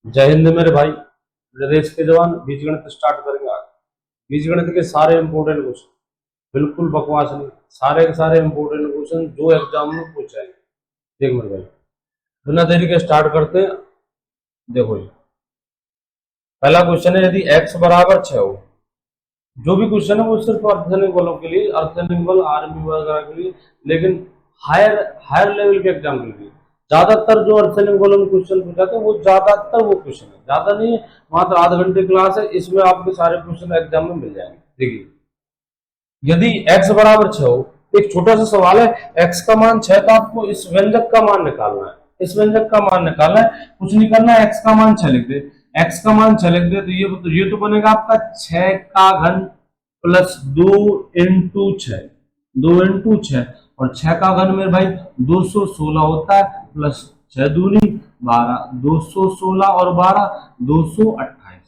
जय हिंद मेरे भाई, मेरे देश के जवान। बीजगणित स्टार्ट करेंगे आज। बीजगणित के सारे इंपोर्टेंट क्वेश्चन, बिल्कुल बकवास नहीं, सारे के सारे इंपोर्टेंट क्वेश्चन जो एग्जाम में पूछे जाएंगे। देख मेरे भाई, बिना देरी के स्टार्ट करते हैं। देखो जी, पहला क्वेश्चन है, यदि x बराबर 6 हो। जो भी क्वेश्चन है वो सिर्फ अर्धसैनिक बलों के लिए, अर्धसैनिक बल आर्मी वगैरह के लिए, लेकिन हायर हायर लेवल के एग्जाम के लिए ज्यादातर जो अर्धसैनिक बलों में क्वेश्चन पूछाते हैं वो ज्यादातर वो क्वेश्चन है, ज्यादा नहीं है, मात्र आधा घंटे क्लास है, इसमें आपके सारे क्वेश्चन एग्जाम में मिल जाएंगे। देखिए, यदि x बराबर 6 हो, एक छोटा सा सवाल है, x का मान 6, तो आपको इस व्यंजक का मान निकालना है, इस व्यंजक का मान निकालना है, कुछ नहीं करना है, x का मान 6 लिख दे, x का मान 6 लिख दे, तो ये तो बनेगा आपका 6 का घन प्लस 2 इंटू 6, 2 इंटू 6, और 6 का घन मेरे भाई 216 होता है, प्लस 6 दूनी 12, 216 और 12 228।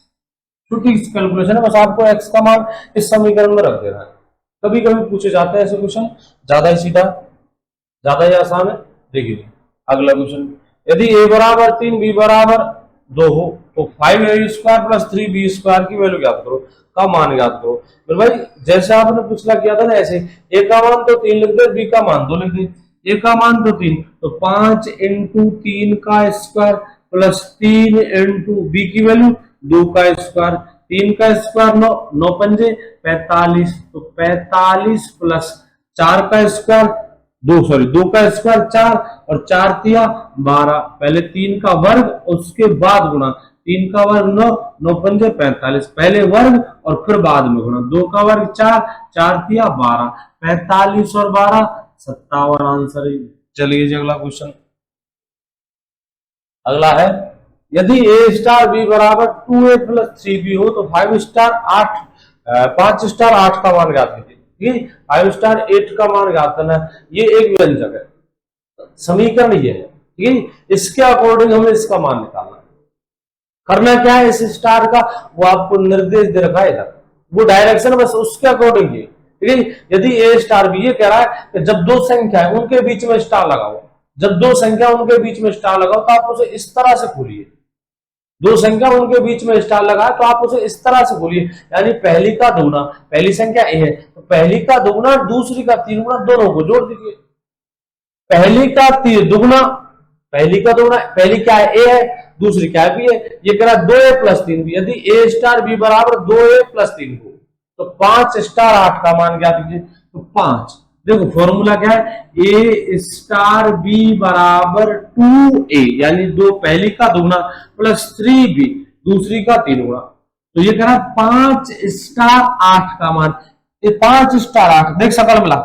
छोटी कैलकुलेशन है, बस आपको x का मान इस समीकरण में रख देना है। कभी कभी पूछे जाते हैं ऐसे क्वेश्चन, ज्यादा ही सीधा, ज्यादा ही आसान है। देखिए अगला क्वेश्चन, यदि a बराबर 3 b बराबर 2 हो तो 5a square plus 3b square की वैल्यू ज्ञात करो, का मान ज्ञात करो। तो भाई जैसे आपने पिछला किया था ना, ऐसे a का मान तो 3 लिख दे, b का मान 2 लिख दे। a का मान तो 3, तो 5 इंटू 3 का स्क्वायर प्लस 3 इंटू b की वैल्यू 2 का स्क्वायर, 3 का स्क्वायर 9, 9 पंजे 45, तो 45 प्लस 4 का स्क्वायर 2 का स्क्वायर 4, और 4 तिया 12, पहले 3 का वर्ग उसके बाद गुणा, 3 का वर्ग 9, 9 पंजे 45, पहले वर्ग और फिर बाद में गुणा, 2 का वर्ग 4, 4 तिया 12, 45 और 12 57 आंसर है। चलिए जी अगला क्वेश्चन, अगला है, यदि a स्टार b बराबर 2a प्लस 3b हो तो 5 स्टार 8 5 स्टार 8 का मान ज्ञात कीजिए। ठीक है, 5 स्टार 8 का मान ज्ञात करना है। ये एक व्यंजक है, समीकरण ये है। ठीक है, इसके अकॉर्डिंग हमें इसका मान निकालना है। करना क्या है, इस स्टार का वो आपको निर्देश दे रखा है इधर, वो डायरेक्शन, बस उसके अकॉर्डिंग ये। ठीक है, यदि a स्टार b, ये कह रहा है कि जब दो संख्या है उनके बीच में स्टार लगाओ, जब दो संख्या उनके बीच में स्टार लगाओ तो आप उसे इस तरह से खोलिए, दो संख्या उनके बीच में स्टार लगा तो आप उसे इस तरह से खोलिए, यानी पहली का दुगुना, पहली संख्या ए है तो पहली का दुगुना दूसरी का 3 गुना दोनों को जोड़ दीजिए। पहली का दुगुना, पहली का दुगुना, पहली क्या है ए है, दूसरी क्या है बी है, ये कह रहा 2a प्लस 3b। यदि a स्टार b बराबर 2a प्लस 3 को, तो 5 स्टार 8 का मान क्या दीजिए, तो 5। देखो फॉर्मूला क्या है, a स्टार b बराबर 2a, यानी दो पहली का दुगुना प्लस 3b दूसरी का 3 गुना, तो ये कह रहा 5 स्टार 8 का मान, ये 5 स्टार 8, देख सकल मिला,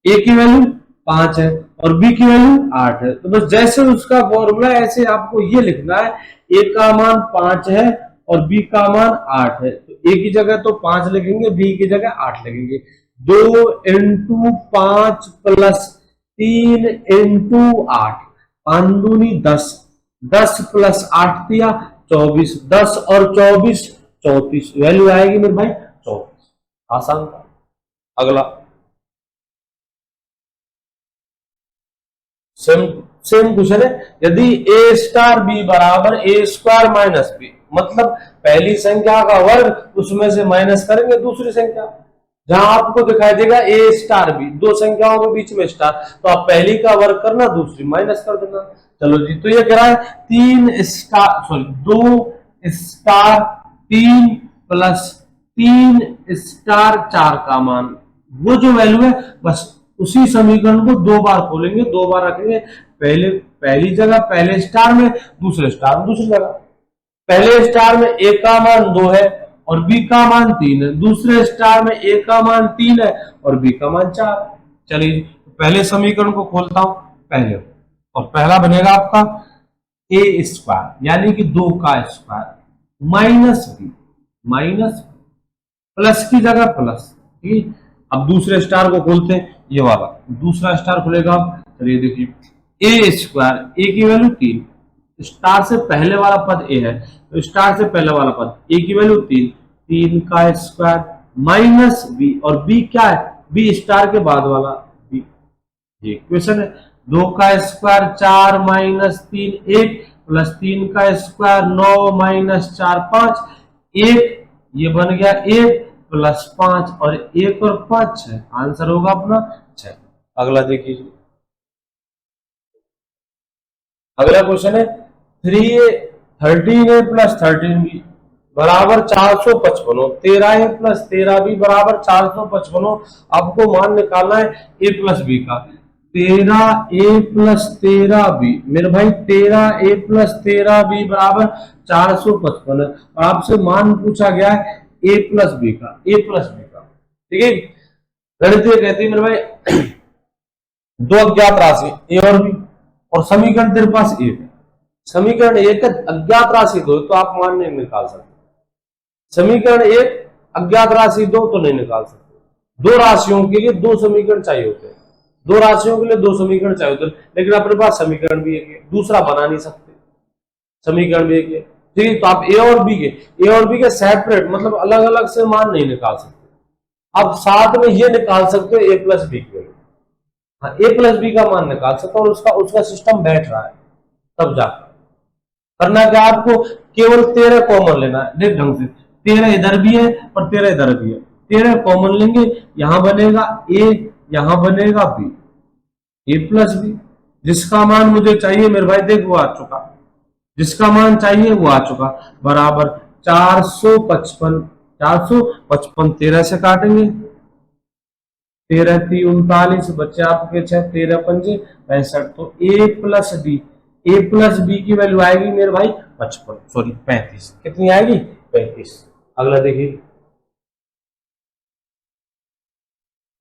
a की वैल्यू 5 है और b की वैल्यू 8 है, तो बस जैसे उसका फॉर्मूला ऐसे आपको ये लिखना है, a का मान 5 है और b का मान 8 है, तो a की जगह तो 5 लिखेंगे, b की जगह 8 लिखेंगे। 2 इंटू 5 प्लस 3 इंटू 8, 5 दूनी 10, 10 प्लस 8 दिया 24, 10 और 24 34, वैल्यू आएगी मेरे भाई 24। आसान था। अगला सेम सेम क्वेश्चन है, यदि a स्टार b बराबर a स्क्वायर माइनस b, मतलब पहली संख्या का वर्ग उसमें से माइनस करेंगे दूसरी संख्या, जहां आपको दिखाई देगा a स्टार b, दो संख्याओं के बीच में स्टार, तो आप पहली का वर्ग करना, दूसरी माइनस कर देना। चलो जी, तो ये कह रहा है 2 स्टार 3 प्लस 3 स्टार 4 का मान, वो जो वैल्यू है बस उसी समीकरण को दो बार खोलेंगे, दो बार रखेंगे, पहले पहली जगह पहले स्टार में, दूसरे स्टार में दूसरी जगह। पहले स्टार में a का मान 2 है और b का मान 3 है, दूसरे स्टार में a का मान 3 है और b का मान 4 है। चलिए पहले समीकरण को खोलता हूं पहले, और पहला बनेगा आपका a स्क्वायर, यानी कि 2 का square minus b, minus plus की जगह प्लस। ठीक, अब दूसरे स्टार को खोलते हैं, ये वाला दूसरा स्टार खुलेगा। चलिए देखिए ए स्क्वायर, ए की वैल्यू 3, स्टार से पहले वाला पद ए है तो स्टार से पहले वाला पद ए की वैल्यू 3, 3 का स्क्वायर माइनस बी, और बी क्या है, बी स्टार के बाद वाला बी। ये क्वेश्चन है, 2 का स्क्वायर 4 माइनस 3 1 प्लस 3 का स्क्वायर 9 माइनस 4 5 1, ये बन गया 1 प्लस 5 और 1 और 5 6, आंसर होगा अपना 6। अगला देखिए, अगला क्वेश्चन है 3a 13a प्लस 13b बराबर 455 हो, 13a प्लस 13b बराबर 455 हो। आपको मान निकालना है a प्लस b का। 13a प्लस 13b मेरे भाई 13a प्लस 13b बराबर 455 है, और आपसे मान पूछा गया है a प्लस b का, a प्लस b का। ठीक है, गणितीय कहती है मेरे भाई दो अज्ञात राशि a और b, और समीकरण तेरे पास एक है, समीकरण एक अज्ञात राशि दो तो आप मान नहीं निकाल सकते, समीकरण एक अज्ञात राशि दो तो नहीं निकाल सकते। दो राशियों के लिए दो समीकरण चाहिए होते हैं, दो राशियों के लिए दो समीकरण चाहिए होते हैं, लेकिन अपने पास समीकरण भी एक है, दूसरा बना नहीं सकते, समीकरण भी एक है। ठीक है, तो आप ए और बी के सेपरेट मतलब अलग अलग से मान नहीं निकाल सकते, आप साथ में ये निकाल सकते हो ए प्लस बी के, हाँ ए प्लस बी का मान निकाल सकते हो, और उसका सिस्टम बैठ रहा है, तब जाकर करना क्या आपको, केवल 13 कॉमन लेना है। देख ढंग से 13 इधर भी है और 13 इधर भी है, 13 कॉमन लेंगे, यहां बनेगा ए, यहां बनेगा बी, ए प्लस बी। जिसका मान मुझे चाहिए मेरे भाई देख वो आ चुका, जिसका मान चाहिए वो आ चुका, बराबर 455, 455 13 से काटेंगे, 13 3 39 बच्चे आपके 6, 13 पंजे 65, तो ए प्लस बी, ए प्लस बी की वैल्यू आएगी मेरे भाई 55, सॉरी 35, कितनी आएगी 35। अगला देखिए,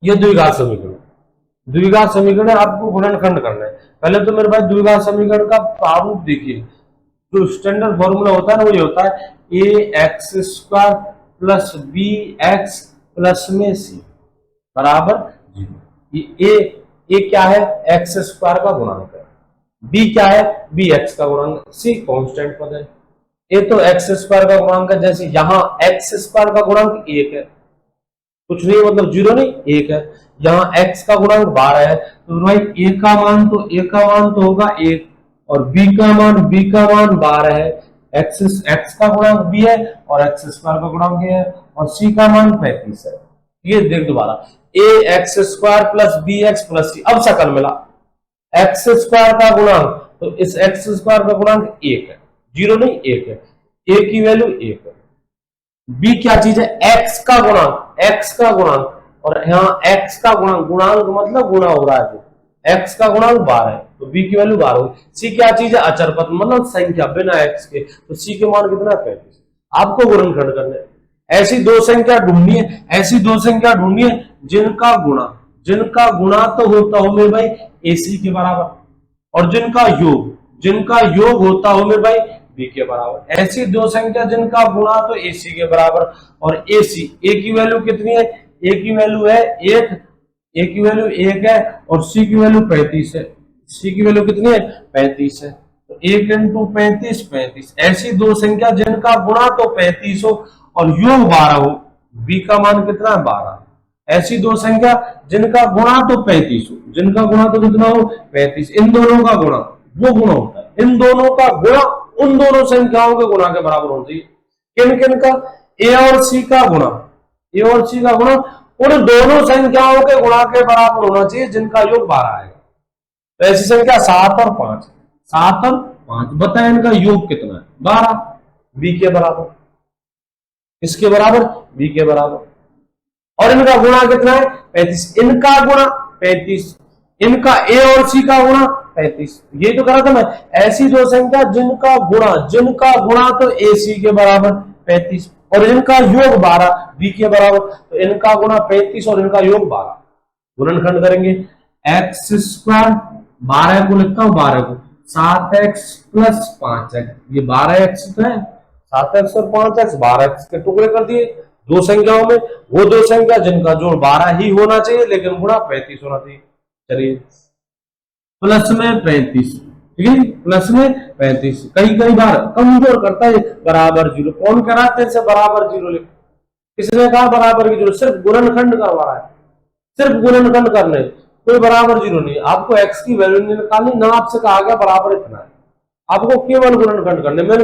ये द्विघात समीकरण, द्विघात समीकरण आपको गुणनखंड करना है। पहले तो मेरे भाई द्विघात समीकरण का प्रारूप देखिए, जो स्टैंडर्ड फॉर्मूला होता है ना वो ये होता है a x square plus b x plus में सी बराबर 0। ए क्या है, एक्स स्क्वायर का गुणांक है, बी क्या है, बी एक्स का गुणांक, सी कांस्टेंट पद है। ए तो एक्स स्क्वायर का गुणांक है, जैसे यहां एक्स स्क्वायर का गुणांक 1 है, कुछ नहीं मतलब 0 नहीं 1 है, यहाँ x का गुणांक 12 है, तो भाई a का मान तो होगा 1, और b का मान 12 है, x का गुणांक b है और x स्क्वायर का गुणांक है, और c का मान 35 है। ये देख दोबारा, a x square plus b x plus c, अब सकल मिला एक्स स्क्वायर का गुणांक, तो इस एक्स स्क्वायर का गुणांक 1 है, 0 नहीं 1 है, a की वैल्यू 1 है, b क्या चीज है, x का गुणांक, और यहाँ x का गुणांक मतलब गुणा हो रहा है, जो x का गुणांक 12 है तो b की वैल्यू 12 होगी। c क्या चीज है, अचर पद मतलब संख्या बिना x के, तो c के मान कितना है 35। आपको गुणनखंड करना है, ऐसी दो संख्या ढूंढनी है जिनका गुणा तो होता हो मेरे भाई ac के बराबर, और जिनका योग होता हो मेरे भाई b के बराबर। ऐसी दो संख्या जिनका गुणा तो ac के बराबर, और ac a की वैल्यू कितनी है, a की वैल्यू है 1, a की वैल्यू 1 है, और c की वैल्यू 35 है, c की वैल्यू कितनी है 35 है, तो 1 इंटू 35 35। ऐसी दो संख्या जिनका गुणा तो 35 हो और योग 12 हो, b का मान कितना है 12। ऐसी दो संख्या जिनका गुणा तो 35 हो, जिनका गुणा तो कितना हो 35, इन दोनों का गुणा वो गुणा होता है, इन दोनों का गुणा उन दोनों संख्याओं के गुणा के बराबर होना चाहिए। किन किन का, a और c का गुणा उन दोनों संख्याओं के गुणा के बराबर होना चाहिए जिनका योग 12 आएगा। तो ऐसी संख्या 7 और 5, बताएं इनका योग कितना है 12, b के बराबर, इसके बराबर b के बराबर, और इनका गुणा कितना है 35, इनका गुणा 35, इनका a और c का गुणा 35। ये तो करा था मैं, ऐसी दो संख्या जिनका गुणा तो ac के बराबर 35 और इनका योग 12 b के बराबर, तो इनका गुणा 35 और इनका योग 12। गुणनखंड करेंगे, एक्स स्क्वायर 12 को लिखता हूं 12 को 7x प्लस 5x, ये 12x तो है, 7x और 5x 12x के टुकड़े कर दिए दो संख्याओं में, वो दो संख्या जिनका जोड़ 12 ही होना चाहिए लेकिन गुणा 35 होना चाहिए। चलिए प्लस में 35, ठीक है प्लस में 35, कई बार कमजोर करता है बराबर 0, कौन कराते हैं बराबर 0 लिख, किसने कहा बराबर की 0, सिर्फ गुणनखंड करवा है, सिर्फ गुणनखंड करने, कोई बराबर 0 नहीं, आपको x की वैल्यू नहीं निकालनी, ना आपसे कहा गया बराबर इतना है, आपको केवल गुणनखंड करने। मैंने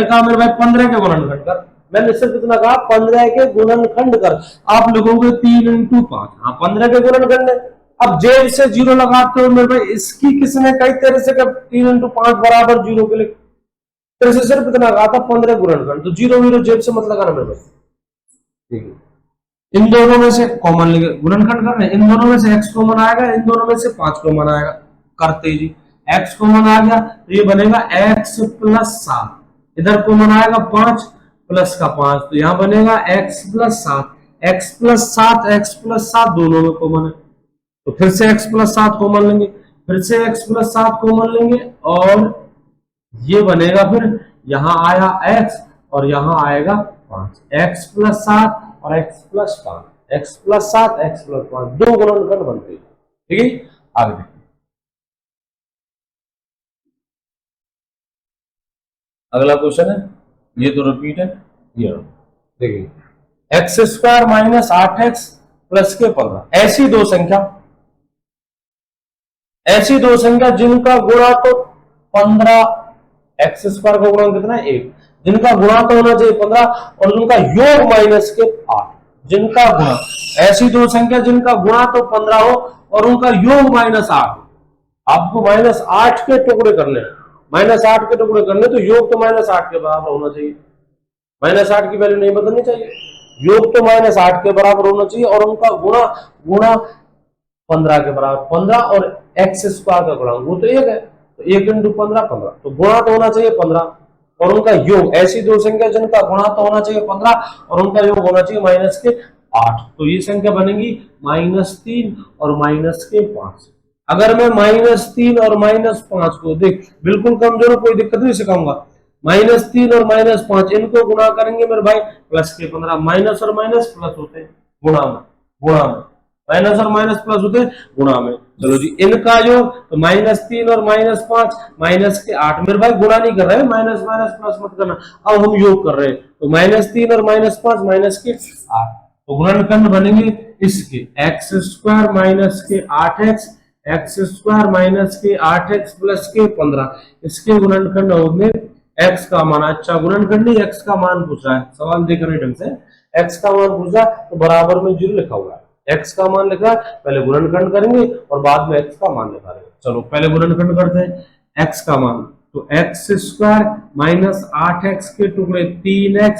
कहा मेरे भाई 15 के गुणनखंड कर, मैंने सिर्फ कितना कहा 15 के गुणनखंड कर। आप लिखोगे 3 × 5, हाँ 15 के गुणनखंड है। अब जेब से जीरो लगाते हो मेरे भाई, इसकी किसने कई तरह से 3 × 5 बराबर जीरो के लिए, तेरे से सिर्फ इतना कहा था 15 गुणनखंड, तो जीरो जीरो जेब से मत लगाना मेरे भाई, ठीक है। इन दोनों में से कॉमन लेंगे, गुणनखंड करना है, इन दोनों में से x कॉमन आएगा, इन दोनों में से 5 कॉमन आएगा, करते जी x कॉमन आ गया तो ये बनेगा x + 7, इधर कॉमन आएगा 5 प्लस का 5, तो यहां बनेगा x + 7, x + 7, x + 7 दोनों में कॉमन है, तो फिर से x + 7 कॉमन लेंगे, फिर से x + 7 कॉमन लेंगे, और ये बनेगा फिर यहां आया x और यहां आएगा 5, x + 7 और x + 5, x + 7 x + 5, दो गुणनखंड बनते हैं, ठीक है। आगे देखिए, अगला क्वेश्चन है, ये तो रिपीट है, ये देखिए x² - 8x + के 15, ऐसी दो संख्या जिनका गुणा तो 15, x² का गुणा कितना है 1, जिनका गुणा तो होना चाहिए 15 और जिनका योग माइनस के 8, जिनका गुणा, ऐसी दो संख्या जिनका गुणा तो 15 हो और उनका योग -8, आपको -8 के टुकड़े करने हैं, -8 के टुकड़े करने, तो योग तो -8 के बराबर होना चाहिए, -8 की वैल्यू नहीं बदलनी चाहिए, योग तो -8 के बराबर होना चाहिए, और उनका गुणा गुणा 15 के बराबर, 15 और x² का गुणांक वो तो 1 है, तो 1 × 15 15, तो गुणा तो होना चाहिए 15 और उनका योग, ऐसी दो संख्या जिनका गुणा तो होना चाहिए 15 और उनका योग होना चाहिए -8, तो ये संख्या बनेगी -3 और -5। अगर मैं -3 और -5 को देख बिल्कुल कमजोर, कोई दिक्कत नहीं सिखाऊंगा, -3 और -5 इनको गुणा करेंगे मेरे भाई प्लस के 15, माइनस और माइनस प्लस होते हैं गुणा में, माइनस और माइनस प्लस होते हैं गुणा में। चलो जी, इनका जो तो -3 और -5 -8, मेरे भाई गुणा नहीं कर रहे हैं, माइनस माइनस प्लस मत करना, अब हम योग कर रहे हैं, तो -3 और -5 -8, तो गुणनखंड बनेंगे इसके x² - के 8x, x² - के 8x + के 15, इसके गुणनखंड होंगे x का मान, अच्छा गुणनखंड नहीं x का मान पूछ रहा है, सवाल देख रहे ढंग से, x का मान पूछ रहा है तो बराबर में 0 लिखा हुआ है, x का मान लिखा है, पहले गुणनखंड करेंगे और बाद में x का मान लिखाएंगे। चलो पहले गुणनखंड करते हैं, x का मान, तो x² - 8x के टुकड़े 3x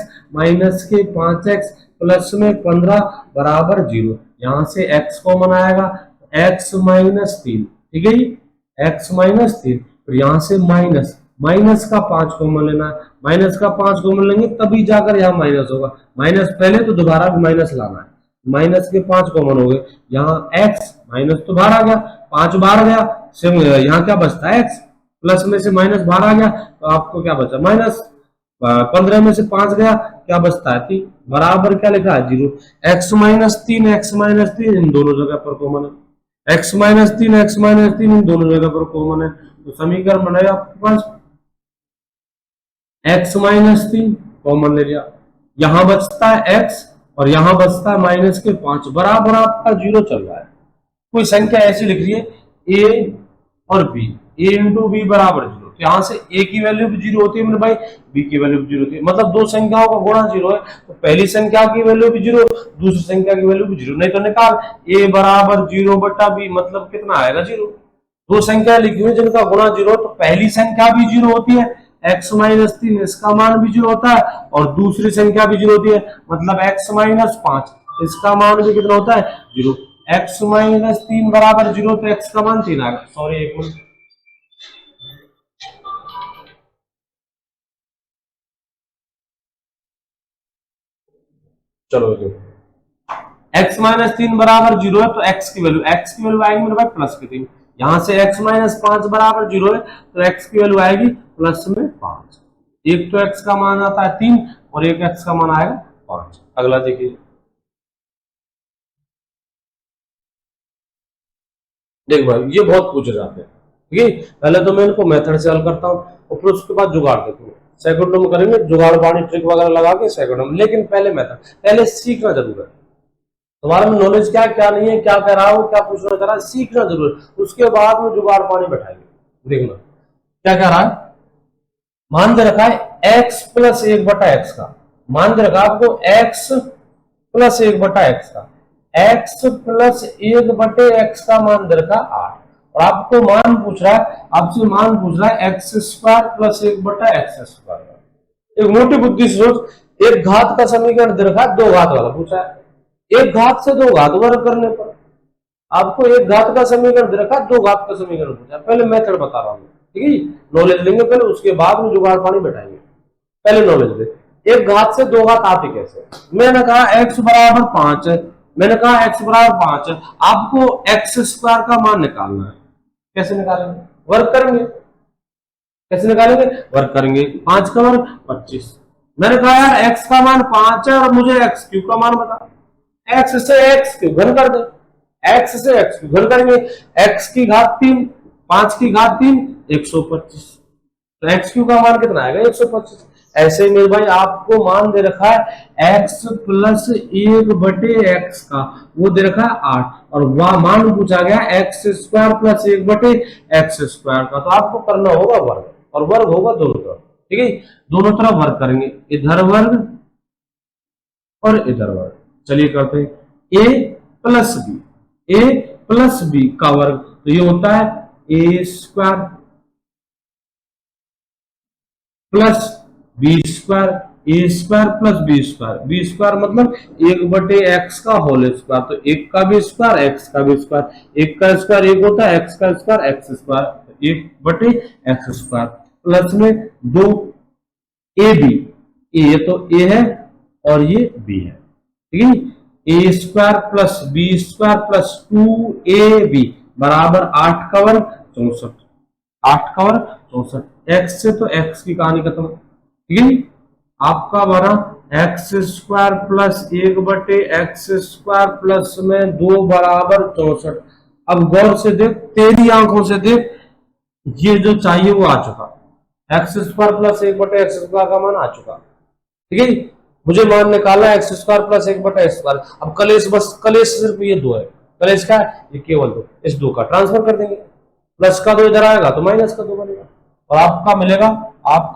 - के 5x प्लस में 15 बराबर 0, यहां से x कॉमन आएगा, x - 3, ठीक है जी, x - 3, फिर यहां से माइनस का 5 कॉमन लेना है, माइनस का 5 कॉमन लेंगे तभी जाकर यहाँ माइनस होगा, माइनस पहले तो दोबारा भी माइनस लाना है, माइनस के 5 कॉमन हो गए, यहाँ x माइनस तो बाहर आ गया, 5 बाहर गया, यहाँ क्या बचता है x, प्लस में से माइनस बाहर आ गया, तो आपको क्या बचा माइनस, 15 में से 5 गया, क्या बचता है 3, बराबर क्या लिखा है 0, x - 3 x - 3 इन दोनों जगह पर कॉमन है, x - 3 x - 3 इन दोनों जगह पर कॉमन है, तो समीकरण बनेगा आपके पास x - 3 कॉमन ले लिया, यहां बचता है x और यहां बचता है माइनस के 5, बराबर आपका 0 चल रहा है। कोई संख्या ऐसी लिख रही है a और b, a × b बराबर 0, तो यहां से a की वैल्यू भी 0 होती है मेरे भाई, b की वैल्यू भी 0 होती है, मतलब दो संख्याओं का गुणा 0 है, तो पहली संख्या की वैल्यू भी 0, दूसरी संख्या की वैल्यू भी 0, नहीं तो निकाल a बराबर 0/b, मतलब कितना आएगा 0, दो संख्या लिखी हुई जिनका गुणा 0, तो पहली संख्या भी 0 होती है, x - 3 इसका मान भी 0 होता है और दूसरी संख्या भी 0 होती है, मतलब x - 5 इसका मान भी कितना होता है 0, x - 3 बराबर 0, तो x का मान 3 आएगा, सॉरी एक मिनट, चलो x - 3 बराबर 0 है, तो x की वैल्यू आएगी मेरे पास प्लस के 3, यहां से x - 5 बराबर 0 है, तो x की वैल्यू आएगी प्लस में 5, एक तो x का मान आता है 3 और एक x का मान आएगा 5। अगला देखिए, देख भाई ये बहुत पूछे जाते हैं, ठीक है, पहले तो मैं इनको मेथड से हल करता हूँ और फिर उसके बाद जुगाड़ देता हूँ, सेकंडों में करेंगे जुगाड़ पानी ट्रिक वगैरह लगा के सेकंडों में, लेकिन पहले मेथड, पहले सीखना जरूर है, तुम्हारे में नॉलेज क्या क्या नहीं है, क्या कह रहा हूँ, क्या पूछना चाह रहा है, सीखना जरूर है, उसके बाद में जुगाड़ पानी बैठाएंगे, देखना क्या कह रहा है, मान दे रखा है x प्लस 1/x का, मान दे रखा आपको x प्लस 1/x का, x प्लस 1/x का मान दे रखा 8, और आपको मान पूछ रहा है, आपसे मान पूछ रहा है x² प्लस 1/x²। एक मोटी बुद्धि से सोच, एक घात का समीकरण दे रखा है, दो घात वाला पूछा है, एक घात से दो घात वर्ग करने पर आपको एक घात का समीकरण दे रखा, दो घात का समीकरण पूछा। पहले मेथड बता रहा हूं, ठीक है, नॉलेज लेंगे पहले, उसके बाद में जुगाड़ पानी बैठाएंगे। पहले नॉलेज ले, एक घात से दो घात आती कैसे। मैंने कहा x बराबर 5 है, मैंने कहा x बराबर 5 है, आपको x² का मान निकालना है। कैसे निकालेंगे, वर्ग करेंगे। कैसे निकालेंगे, वर्ग करेंगे। 5 का वर्ग 25। मैंने कहा यार x का मान 5 है और मुझे x³ का मान बता, x से x³ घन कर दे, x से x³ घन करेंगे, x की घात 3, 5 की घात 3, 125, तो x³ का मान कितना आएगा, 125। ऐसे ही मेरे भाई आपको मान दे रखा है x प्लस 1/x का, वो दे रखा है 8, और वह मान पूछा गया x² प्लस 1/x² का, तो आपको करना होगा वर्ग, और वर्ग होगा दोनों तरफ, ठीक है, दोनों तरफ वर्ग करेंगे, इधर वर्ग और इधर वर्ग। चलिए करते हैं, a प्लस b का वर्ग, तो ये होता है a² plus b², a² plus b² मतलब 1/x का होल स्क्वायर, तो 1 का भी स्क्वायर, x का भी स्क्वायर, 1 का स्क्वायर 1 होता है, x का स्क्वायर x², 1/x² प्लस में 2 ab, ये तो a है और ये b है, ठीक है, a² plus b² plus 2ab बराबर 8 का वर्ग 64, 8 का वर्ग 64, x से तो x की कहानी खत्म, ठीक है, आपका बना x² प्लस 1/x² प्लस में 2 बराबर 64। अब गौर से देख, तेरी आंखों से देख, ये जो चाहिए वो आ चुका, x² प्लस 1/x² का मान आ चुका, ठीक है, मुझे मान निकाला x² प्लस 1/x²। अब कलेश, बस कलेश सिर्फ ये 2 है, कलेश का ये केवल 2, इस 2 का ट्रांसफर कर देंगे, प्लस का 2 इधर आएगा तो माइनस का 2 बनेगा, और आपका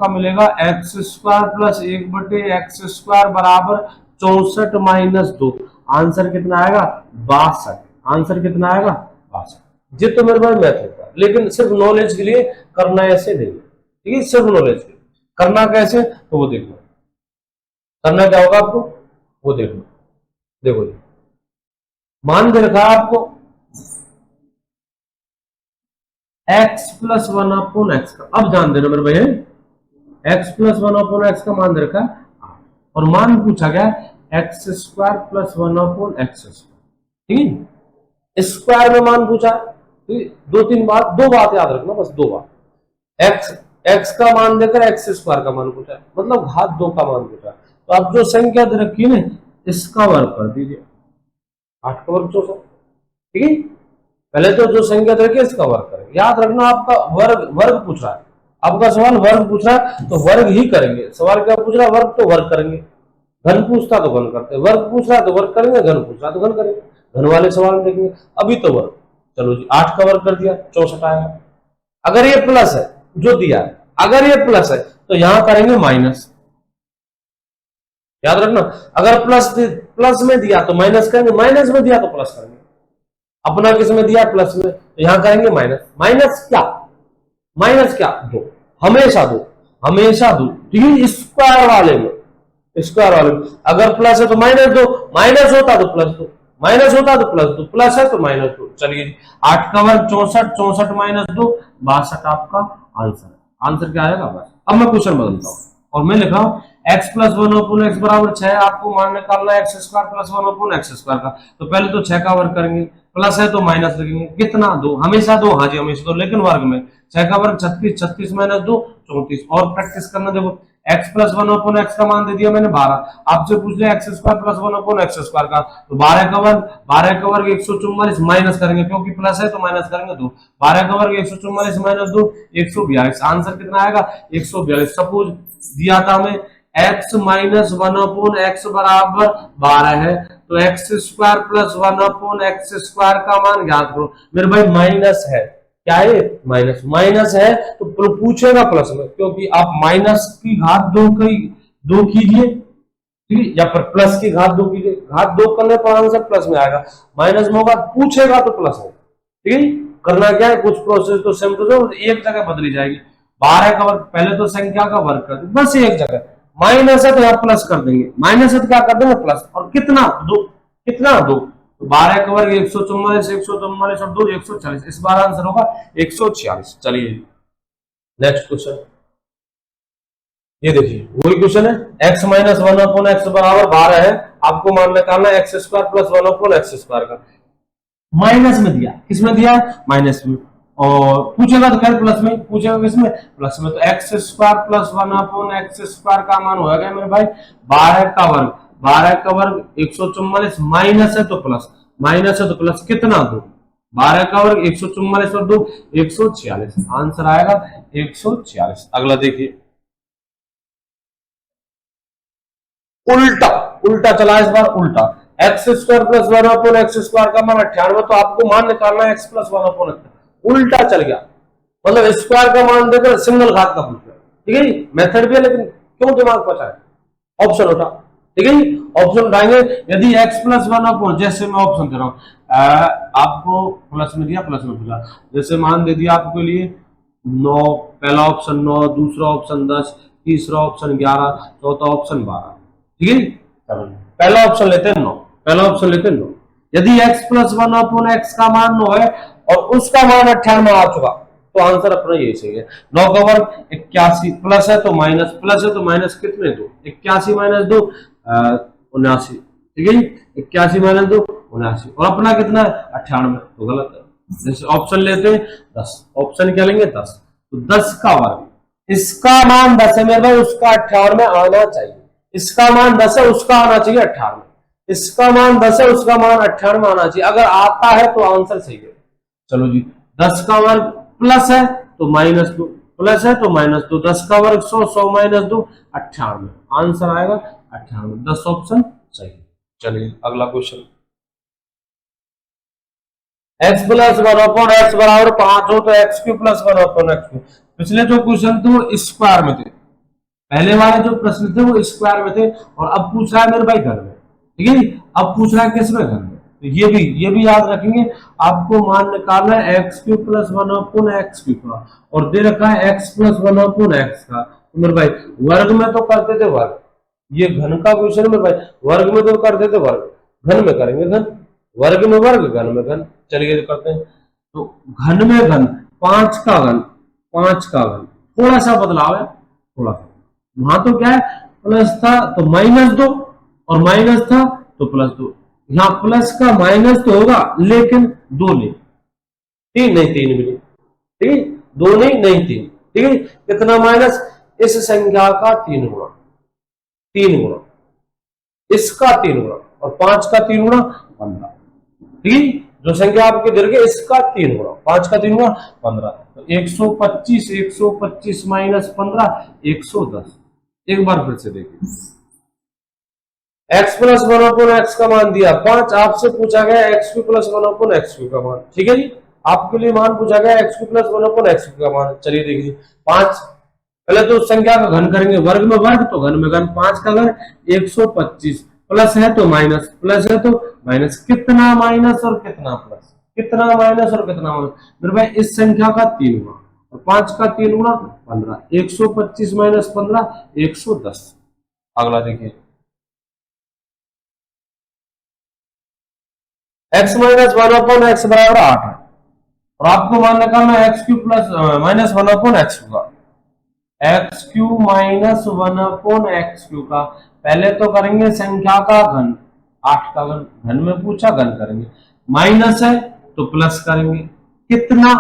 मिलेगा x² प्लस 1/x² बराबर 64 माइनस 2, आंसर कितना आएगा 62, आंसर कितना आएगा 62। ये तो मेरे पास मैथ होता है, लेकिन सिर्फ नॉलेज के लिए करना ऐसे नहीं, ठीक है, सिर्फ नॉलेज के लिए करना कैसे, तो वो देखना, करना क्या होगा आपको, वो देखना। देखो जी, मान दे रखा आपको x प्लस 1/x का, अब ध्यान देना मेरे भाई, x प्लस 1/x का मान दे रखा है, और मान पूछा गया x² प्लस 1/x², ठीक है, स्क्वायर में मान पूछा, दो बात याद रखना, बस 2 बात, x का मान देकर x² का मान पूछा, मतलब घात 2 का मान पूछा, तो आप जो संख्या दे रखी है ना, इसका वर्ग कर दीजिए, 8 का वर्ग 64, ठीक है, पहले तो जो संख्या दे रखी है इसका वर्ग करेंगे, याद रखना आपका वर्ग पूछ रहा है, आपका सवाल वर्ग पूछ रहा है तो वर्ग ही करेंगे, सवाल क्या पूछ रहा है, वर्ग तो वर्ग करेंगे, घन पूछता तो घन करते, वर्ग पूछ रहा है तो वर्ग करेंगे, घन पूछ रहा है तो घन करेंगे, घन वाले सवाल में देखेंगे। अभी तो वर्ग, चलो जी 8 का वर्ग कर दिया 64 आएगा। अगर ये प्लस है जो दिया है, अगर ये प्लस है तो यहां करेंगे माइनस, याद रखना, अगर प्लस में दिया तो माइनस करेंगे, माइनस में दिया तो प्लस करेंगे, अपना किस में दिया प्लस में, तो यहां करेंगे माइनस, माइनस क्या 2, हमेशा 2, ठीक है, स्क्वायर वाले में, अगर प्लस है तो -2, माइनस होता तो +2, माइनस होता तो +2, प्लस है तो -2। चलिए 8 का वर्ग 64, 64 माइनस 2 62 आपका आंसर, आंसर क्या आएगा बस। अब मैं क्वेश्चन बदलता हूं और मैं लिख रहा हूं x प्लस 1/x बराबर 6, आपको मान निकालना है x² प्लस 1/x² का, तो पहले तो 6 का वर्ग करेंगे, प्लस है तो माइनस लिखेंगे, कितना 2, हमेशा 2, हाँ जी हमेशा 2, लेकिन वर्ग में 6 का वर्ग 36, 36 माइनस 2 34, और प्रैक्टिस करना, देखो x प्लस 1/x का मान दे दिया मैंने 12, आपसे पूछ लिया x² प्लस 1/x² का, तो 12 का वर्ग 144 माइनस करेंगे, क्योंकि प्लस है तो माइनस करेंगे 2, 12 का वर्ग 144 माइनस 2 142, आंसर कितना आएगा 142। सपोज दिया था हमें x माइनस 1/x बराबर 12 है, तो x² प्लस 1/x² का मान ज्ञात करो। मेरे भाई माइनस है क्या है, माइनस, माइनस है तो पूछेगा प्लस में, क्योंकि आप माइनस की घात दो कीजिए, ठीक है, या फिर प्लस की घात दो कीजिए, घात दो करने पर आंसर प्लस में आएगा, माइनस में होगा पूछेगा तो प्लस में, ठीक है। करना क्या है, कुछ प्रोसेस तो सेम टू सेम, एक जगह बदली जाएगी। 12 का वर्ग, पहले तो संख्या का वर्ग कर दो, बस एक जगह, माइनस है तो यहाँ प्लस कर देंगे, माइनस है तो क्या कर देंगे प्लस, और कितना दो, कितना दो, तो 12 का वर्ग 144, 144 और 2 140, इस बार आंसर होगा 146। चलिए नेक्स्ट क्वेश्चन, ये देखिए वही क्वेश्चन है, x माइनस 1/x बराबर 12 है, आपको मान निकालना है x square plus 1/x square का, माइनस में दिया, किसमें दिया है, माइनस में, और पूछेगा तो खैर प्लस में, पूछेगा किसमें, प्लस में, तो x square plus 1/x square का मान होगा मेरे भाई 12 का वर्ग, 12 का वर्ग 144, माइनस है तो प्लस, माइनस है तो प्लस, कितना दो, 12 का वर्ग 144 और 2 146, आंसर आएगा 146। अगला देखिए, उल्टा, उल्टा चला इस बार, उल्टा, x square plus 1/x square का मान 98, तो आपको मान निकालना है x प्लस 1/x, उल्टा चल गया, मतलब स्क्वायर का मान देकर सिंगल घात का पूछ रहा है, ठीक है जी, मेथड भी है लेकिन क्यों दिमाग पचा है, ऑप्शन उठा, ठीक है जी, ऑप्शन उठाएंगे, यदि x प्लस 1/, जैसे मैं ऑप्शन दे रहा हूं, आपको प्लस में दिया, प्लस में पूछा, जैसे मान दे दिया आपके लिए 9, पहला ऑप्शन 9, दूसरा ऑप्शन 10, तीसरा ऑप्शन 11, चौथा ऑप्शन 12, ठीक है, पहला ऑप्शन लेते हैं 9, पहला ऑप्शन लेते हैं 9, यदि x प्लस 1/x का मान 9 है और उसका मान 98 आ चुका, तो आंसर अपना यही सही है, 9 का वर्ग 81, प्लस है तो माइनस, प्लस है तो माइनस, कितने दो, 81 माइनस 2 79, ठीक है, 81 माइनस 2 79, और अपना कितना है 98, तो गलत है, जैसे ऑप्शन लेते हैं 10, ऑप्शन क्या लेंगे 10, तो 10 का वर्ग, इसका मान 10 है मेरे भाई, उसका 98 में आना चाहिए, इसका मान 10 है उसका आना चाहिए 98, इसका मान 10 है उसका मान 98 में आना चाहिए, अगर आता है तो आंसर सही है। चलो जी, 10 का वर्ग प्लस है तो माइनस 2, प्लस है तो माइनस 2, 10 का वर्ग 100, 100 माइनस 2 98, आंसर आएगा 98, 10 ऑप्शन सही है। चलिए अगला क्वेश्चन, x प्लस 1/x बराबर 5 हो तो x क्यूब प्लस 1/x, पिछले जो क्वेश्चन थे वो स्क्वायर में थे, पहले वाले जो प्रश्न थे वो स्क्वायर में थे, और अब पूछ रहा है मेरे भाई घर में, ठीक है, अब पूछ रहा है किस में, घर में, तो ये भी याद रखेंगे, आपको मान निकालना है x cube plus 1/x cube का, और दे रखा है x प्लस 1/x का, तो मेरे भाई वर्ग में तो करते थे वर्ग, ये घन का क्वेश्चन मेरे भाई, वर्ग में तो करते थे वर्ग, घन में करेंगे घन, वर्ग में वर्ग, घन में घन, चलिए करते हैं, तो घन में घन, 5 का घन, 5 का घन, थोड़ा सा बदलाव है, थोड़ा सा, वहां तो क्या है प्लस था तो माइनस 2, और माइनस था तो प्लस 2, यहाँ प्लस का माइनस तो होगा लेकिन 2 नहीं, 3 नहीं, 3 भी नहीं, ठीक है, 2 नहीं, नहीं 3, ठीक है, कितना माइनस, इस संख्या का 3 गुना, 3 गुना, इसका 3 गुना, और 5 का 3 गुना 15, ठीक है, जो संख्या आपके दे रखी है इसका 3 गुना, 5 का 3 गुना 15, तो 125, 125 माइनस 15 110, एक बार फिर से देखिए, x प्लस 1/x का मान दिया 5, आपसे पूछा गया x Q plus 1/x Q का मान, ठीक है जी, आपके लिए मान पूछा गया x Q plus 1/x Q का मान, चलिए देखिए 5, पहले तो संख्या का घन करेंगे, वर्ग में वर्ग तो घन में घन, 5 का घन 125, प्लस है तो माइनस, प्लस है तो माइनस, कितना माइनस और कितना प्लस, कितना माइनस और कितना माइनस, मेरे भाई इस संख्या का 3 गुना, और 5 का 3 गुना 15, 125 माइनस 15 110। अगला देखिए, x माइनस 1/x बराबर 8 है, और आपको मान निकालना है x Q plus minus 1/x का, x Q minus 1/x Q का, पहले तो करेंगे संख्या का घन, 8 का घन, घन में पूछा घन करेंगे, माइनस है तो प्लस करेंगे, कितना,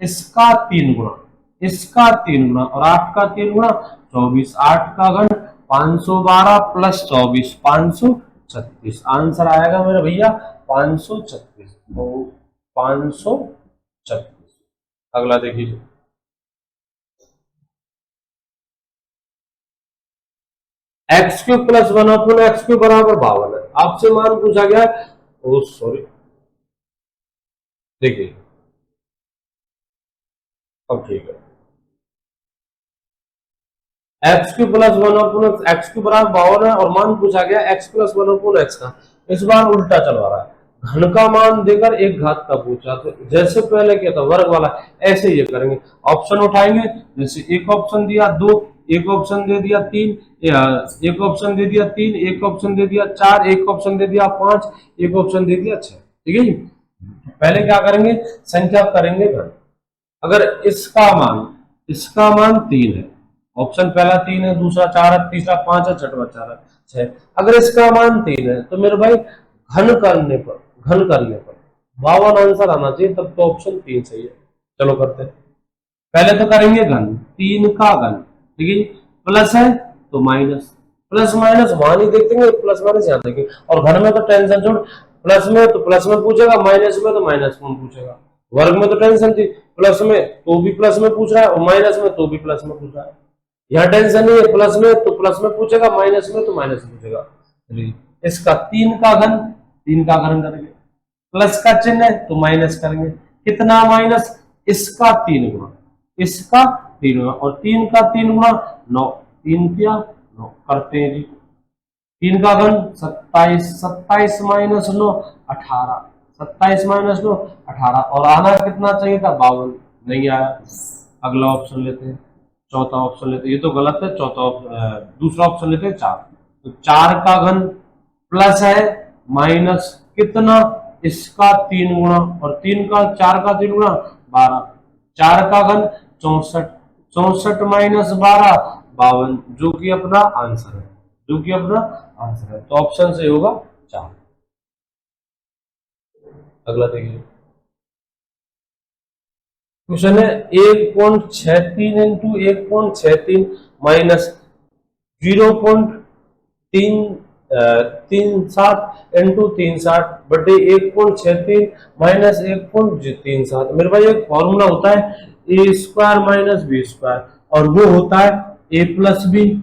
इसका 3 गुना, इसका 3 गुना, और 8 का 3 गुना 24, 8 का घन 512 प्लस 24 536, आंसर आएगा मेरे भैया 536, तो 536। अगला देखिए, x cube plus 1/x cube बराबर 52 है, आपसे मान पूछा गया, ओ सॉरी, देखिए अब ठीक है, x Q plus one upon x Q बराबर 52 है और मान पूछा गया x plus one upon x का। इस बार उल्टा चलवा रहा है, घन का मान देकर एक घात का पूछा, तो जैसे पहले किया था वर्ग वाला ऐसे ये करेंगे, ऑप्शन उठाएंगे, जैसे एक ऑप्शन दिया 2, एक ऑप्शन दे दिया 3, एक ऑप्शन दे दिया 3, एक ऑप्शन दे दिया 4, एक ऑप्शन दे दिया 5, एक ऑप्शन दे दिया 6। ठीक है जी, पहले क्या करेंगे, संख्या करेंगे घन। अगर इसका मान 3 है, ऑप्शन पहला 3 है, दूसरा 4 है, तीसरा 5 है, छठवां 4 है 6। अगर इसका मान 3 है तो मेरे भाई घन करने पर 52 आंसर आना चाहिए, तब तो ऑप्शन 3 सही है। चलो करते हैं, पहले तो करेंगे घन, 3 का घन, ठीक है, प्लस है तो माइनस, प्लस माइनस वहां नहीं देखेंगे, प्लस माइनस यहाँ देखेंगे, और घन में तो टेंशन छोड़, प्लस में तो प्लस में पूछेगा, माइनस में तो माइनस में पूछेगा, वर्ग में तो टेंशन थी, प्लस में तो भी प्लस में पूछ रहा है और माइनस में तो भी प्लस में पूछ रहा है, यहाँ टेंशन नहीं है, प्लस में तो प्लस में पूछेगा, माइनस में तो माइनस में पूछेगा। इसका 3 का घन करेंगे, प्लस का चिन्ह है तो माइनस करेंगे, कितना माइनस, इसका 3 गुना, इसका 3 गुना, और 3 का 3 गुना 9, 3 क्या 9 करते हैं जी, 3 का घन 27, 27 माइनस 9 18, 27 माइनस 9 18, और आना कितना चाहिए था 52, नहीं आया। अगला ऑप्शन लेते हैं, चौथा ऑप्शन लेते हैं, ये तो गलत है, दूसरा ऑप्शन लेते हैं 4, तो 4 का घन प्लस है माइनस कितना, इसका 3 गुना, और 4 का 3 गुना 12, 4 का घन 64, 64 माइनस 12 52, जो कि अपना आंसर है, तो ऑप्शन से होगा 4। अगला देखिए, क्वेश्चन है 1.63 इंटू 1.63 माइनस 0.37 इंटू 63 बटे 1.63 माइनस 1.37। मेरे भाई एक फॉर्मूला होता है ए स्क्वायर माइनस बी स्क्वायर, और वो होता है ए प्लस बी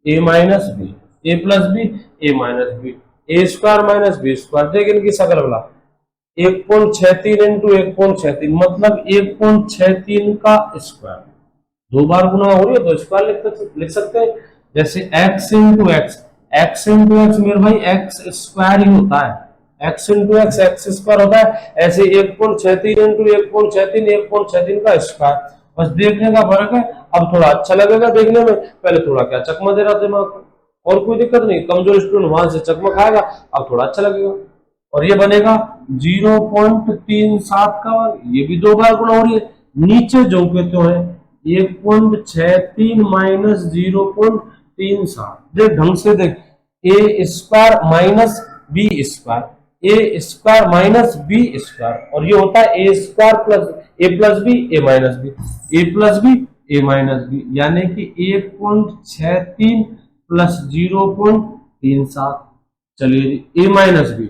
ए माइनस बी, ए प्लस बी ए माइनस बी, ए स्क्वायर माइनस बी स्क्वायर। देख इनकी शकल बना, 1.63 इंटू 1.63 मतलब 1.63 का स्क्वायर, दो बार गुना हो रही है तो स्क्वायर लिख सकते हैं। जैसे x into x, x into x मेरे भाई एक्स स्क्वायर ही होता है, x into x x square होता है, ऐसे 1.63 इंटू 1.63 1.63 का स्क्वायर। बस देखने का फर्क है, अब थोड़ा अच्छा लगेगा देखने में, पहले थोड़ा क्या चकमा दे रहा दिमाग को, और कोई दिक्कत नहीं, कमजोर स्टूडेंट वहां से चकमा खाएगा, अब थोड़ा अच्छा लगेगा। और ये बनेगा 0.37 का, ये भी दो बार गुना हो रही है, नीचे जो कहते हैं 1.63 माइनस 0.37, देख ढंग से देख, ए स्क्वायर माइनस बी स्क्वायर, ए स्क्वायर माइनस बी स्क्वायर, और ये होता है ए स्क्वायर प्लस ए प्लस बी ए माइनस बी, ए प्लस बी ए माइनस बी, यानी कि 1.63 प्लस 0.37, चलिए ए माइनस बी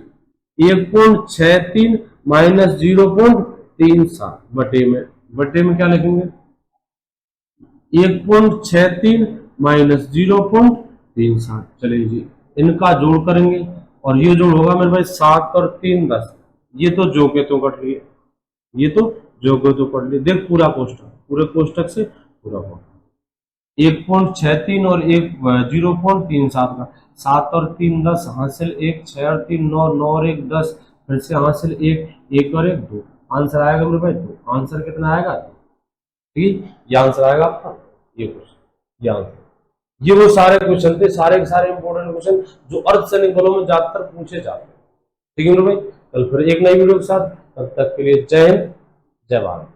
1.63 माइनस 0.37 बटे में क्या लिखेंगे 1.63 माइनस 0.37। चलिए जी इनका जोड़ करेंगे, और ये जोड़ होगा मेरे भाई 7 और 3 10, ये तो जो के तो कट रही है, ये तो जो के तो कट रही है, देख पूरा कोष्टक, पूरे कोष्टक से पूरा कोष्टक 1.63 और 0.37 का, 7 और 3 10, हासिल 1, 6 और 3 9, 9 और 1 10, फिर से हासिल 1, 1 और 1 2, आंसर आएगा मेरे भाई 2। आंसर कितना आएगा, ठीक है, ये आंसर आएगा आपका, ये क्वेश्चन, ये आंसर। ये वो सारे क्वेश्चन थे, सारे के सारे इंपॉर्टेंट क्वेश्चन जो अर्धसैनिक बलों में ज्यादातर पूछे जाते हैं। ठीक है मेरे भाई, कल फिर एक नई वीडियो के साथ, तब तक के लिए जय हिंद जय भारत।